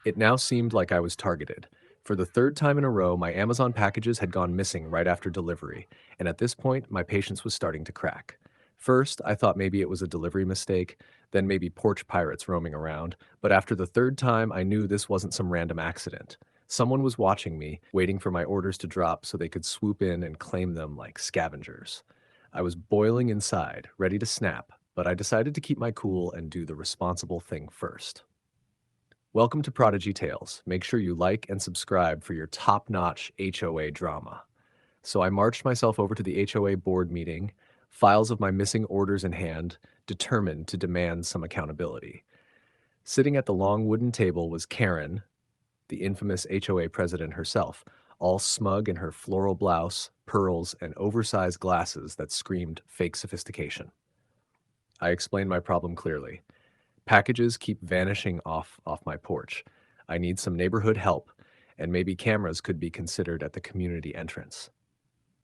It now seemed like I was targeted. For the third time in a row, my Amazon packages had gone missing right after delivery, and at this point, my patience was starting to crack. First, I thought maybe it was a delivery mistake, then maybe porch pirates roaming around, but after the third time, I knew this wasn't some random accident. Someone was watching me, waiting for my orders to drop so they could swoop in and claim them like scavengers. I was boiling inside, ready to snap, but I decided to keep my cool and do the responsible thing first. Welcome to Prodigy Tales. Make sure you like and subscribe for your top-notch HOA drama. So I marched myself over to the HOA board meeting, files of my missing orders in hand, determined to demand some accountability. Sitting at the long wooden table was Karen, the infamous HOA president herself, all smug in her floral blouse, pearls, and oversized glasses that screamed fake sophistication. I explained my problem clearly. Packages keep vanishing off my porch. I need some neighborhood help, and maybe cameras could be considered at the community entrance.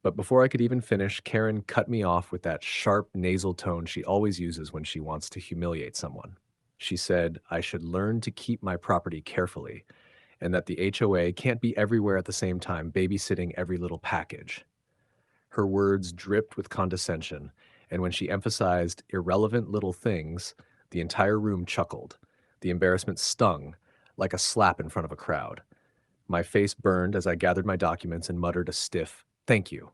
But before I could even finish, Karen cut me off with that sharp nasal tone she always uses when she wants to humiliate someone. She said I should learn to keep my property carefully, and that the HOA can't be everywhere at the same time babysitting every little package. Her words dripped with condescension, and when she emphasized irrelevant little things, the entire room chuckled. The embarrassment stung like a slap in front of a crowd. My face burned as I gathered my documents and muttered a stiff, "Thank you."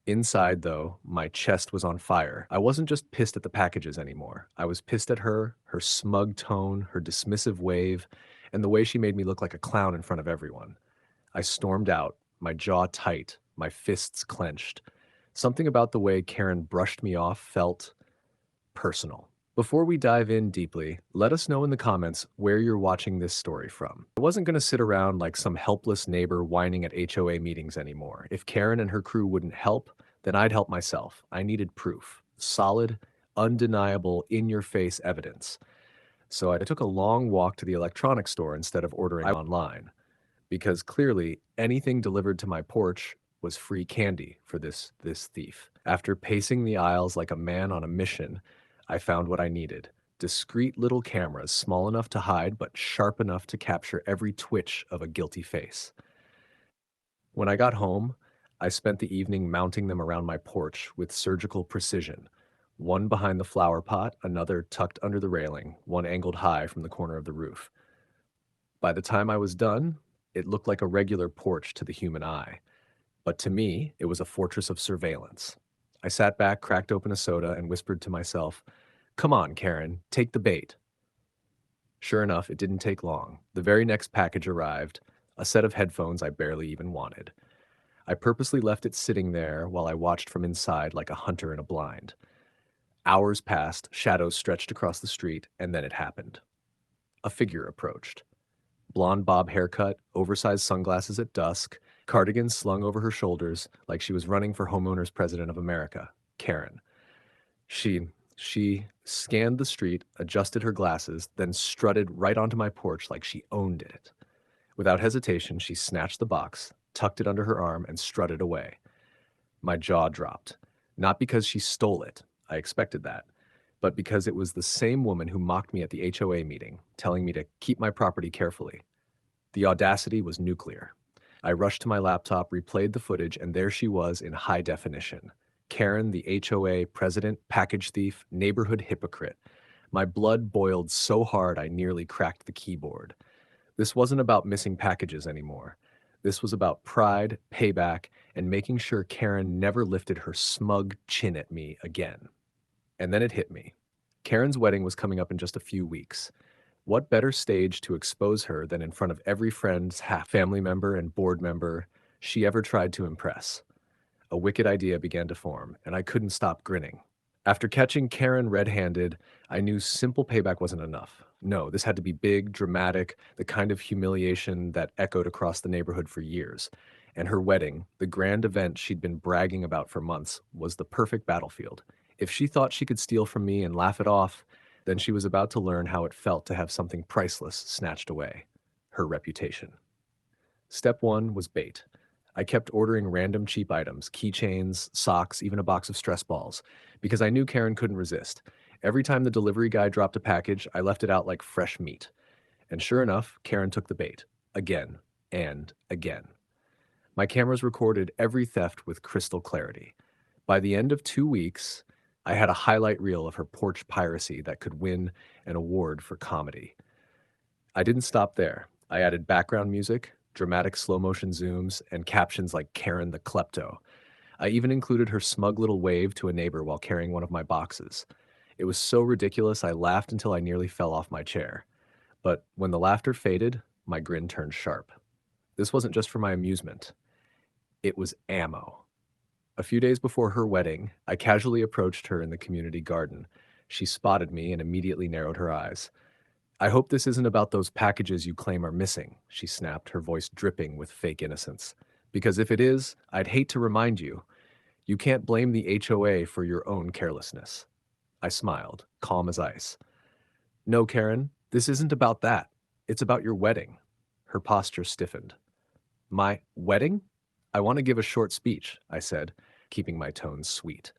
Inside, though, my chest was on fire. I wasn't just pissed at the packages anymore. I was pissed at her, her smug tone, her dismissive wave, and the way she made me look like a clown in front of everyone. I stormed out, my jaw tight, my fists clenched. Something about the way Karen brushed me off felt personal. Before we dive in deeply, let us know in the comments where you're watching this story from. I wasn't going to sit around like some helpless neighbor whining at HOA meetings anymore. If Karen and her crew wouldn't help, then I'd help myself. I needed proof. Solid, undeniable, in-your-face evidence. So I took a long walk to the electronics store instead of ordering online, because clearly anything delivered to my porch was free candy for this thief. After pacing the aisles like a man on a mission, I found what I needed. Discreet little cameras, small enough to hide but sharp enough to capture every twitch of a guilty face. When I got home, I spent the evening mounting them around my porch with surgical precision. One behind the flower pot, another tucked under the railing, one angled high from the corner of the roof. By the time I was done, it looked like a regular porch to the human eye. But to me, it was a fortress of surveillance. I sat back, cracked open a soda, and whispered to myself, "Come on, Karen, take the bait." Sure enough, it didn't take long. The very next package arrived, a set of headphones I barely even wanted. I purposely left it sitting there while I watched from inside like a hunter in a blind. Hours passed, shadows stretched across the street, and then it happened. A figure approached. Blonde bob haircut, oversized sunglasses at dusk, cardigan slung over her shoulders like she was running for homeowners president of America. Karen. She scanned the street, adjusted her glasses, then strutted right onto my porch like she owned it. Without hesitation, she snatched the box, tucked it under her arm, and strutted away. My jaw dropped. Not because she stole it, I expected that, but because it was the same woman who mocked me at the HOA meeting, telling me to keep my property carefully. The audacity was nuclear. I rushed to my laptop, replayed the footage, and there she was in high definition. Karen, the HOA president, package thief, neighborhood hypocrite. My blood boiled so hard I nearly cracked the keyboard. This wasn't about missing packages anymore. This was about pride, payback, and making sure Karen never lifted her smug chin at me again. And then it hit me. Karen's wedding was coming up in just a few weeks. What better stage to expose her than in front of every friend's half family member and board member she ever tried to impress? A wicked idea began to form, and I couldn't stop grinning. After catching Karen red-handed, I knew simple payback wasn't enough. No, this had to be big, dramatic, the kind of humiliation that echoed across the neighborhood for years. And her wedding, the grand event she'd been bragging about for months, was the perfect battlefield. If she thought she could steal from me and laugh it off, then she was about to learn how it felt to have something priceless snatched away: her reputation. Step one was bait. I kept ordering random cheap items, keychains, socks, even a box of stress balls, because I knew Karen couldn't resist. Every time the delivery guy dropped a package, I left it out like fresh meat. And sure enough, Karen took the bait. Again and again. My cameras recorded every theft with crystal clarity. By the end of 2 weeks, I had a highlight reel of her porch piracy that could win an award for comedy. I didn't stop there. I added background music, dramatic slow motion zooms, and captions like Karen the Klepto. I even included her smug little wave to a neighbor while carrying one of my boxes. It was so ridiculous I laughed until I nearly fell off my chair. But when the laughter faded, my grin turned sharp. This wasn't just for my amusement. It was ammo. A few days before her wedding, I casually approached her in the community garden. She spotted me and immediately narrowed her eyes. "I hope this isn't about those packages you claim are missing," she snapped, her voice dripping with fake innocence. "Because if it is, I'd hate to remind you, you can't blame the HOA for your own carelessness." I smiled, calm as ice. "No, Karen, this isn't about that. It's about your wedding." Her posture stiffened. "My wedding? I want to give a short speech," I said, keeping my tone sweet.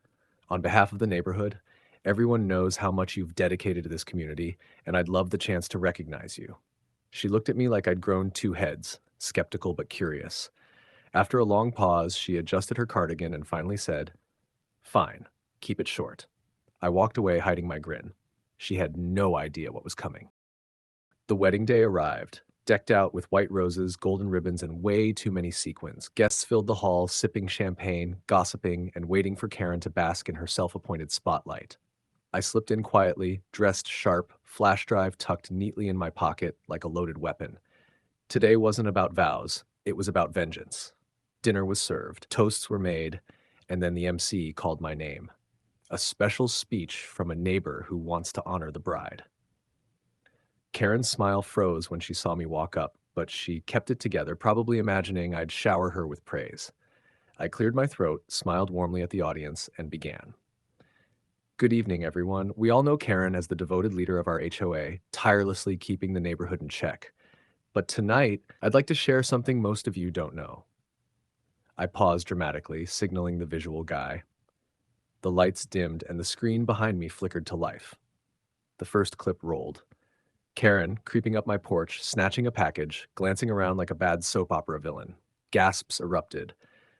"On behalf of the neighborhood, everyone knows how much you've dedicated to this community, and I'd love the chance to recognize you." She looked at me like I'd grown two heads, skeptical but curious. After a long pause, she adjusted her cardigan and finally said, "Fine, keep it short." I walked away hiding my grin. She had no idea what was coming. The wedding day arrived, decked out with white roses, golden ribbons, and way too many sequins. Guests filled the hall, sipping champagne, gossiping, and waiting for Karen to bask in her self-appointed spotlight. I slipped in quietly, dressed sharp, flash drive tucked neatly in my pocket like a loaded weapon. Today wasn't about vows, it was about vengeance. Dinner was served, toasts were made, and then the MC called my name. A special speech from a neighbor who wants to honor the bride. Karen's smile froze when she saw me walk up, but she kept it together, probably imagining I'd shower her with praise. I cleared my throat, smiled warmly at the audience, and began. "Good evening, everyone. We all know Karen as the devoted leader of our HOA, tirelessly keeping the neighborhood in check. But tonight, I'd like to share something most of you don't know." I paused dramatically, signaling the visual guy. The lights dimmed and the screen behind me flickered to life. The first clip rolled. Karen, creeping up my porch, snatching a package, glancing around like a bad soap opera villain. Gasps erupted.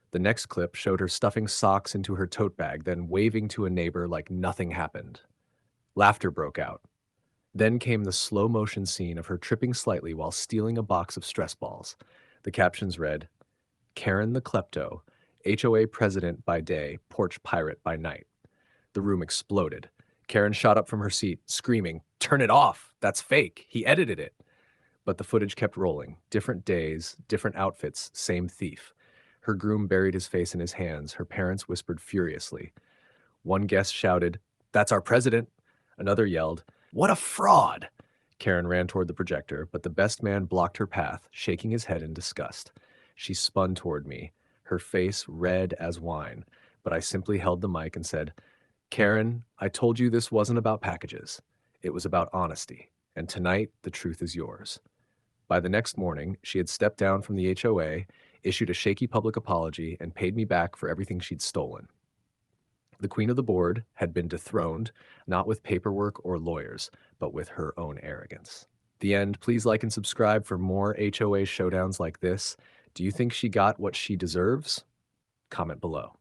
The next clip showed her stuffing socks into her tote bag, then waving to a neighbor like nothing happened. Laughter broke out. Then came the slow motion scene of her tripping slightly while stealing a box of stress balls. The captions read, "Karen the Klepto, HOA president by day, porch pirate by night." The room exploded. Karen shot up from her seat, screaming, "Turn it off! That's fake! He edited it!" But the footage kept rolling. Different days, different outfits, same thief. Her groom buried his face in his hands. Her parents whispered furiously. One guest shouted, "That's our president." Another yelled, "What a fraud!" Karen ran toward the projector, but the best man blocked her path, shaking his head in disgust. She spun toward me, her face red as wine, but I simply held the mic and said, "Karen, I told you this wasn't about packages. It was about honesty, and tonight the truth is yours." By the next morning, she had stepped down from the HOA, issued a shaky public apology, and paid me back for everything she'd stolen. The queen of the board had been dethroned, not with paperwork or lawyers, but with her own arrogance. The end. Please like and subscribe for more HOA showdowns like this. Do you think she got what she deserves? Comment below.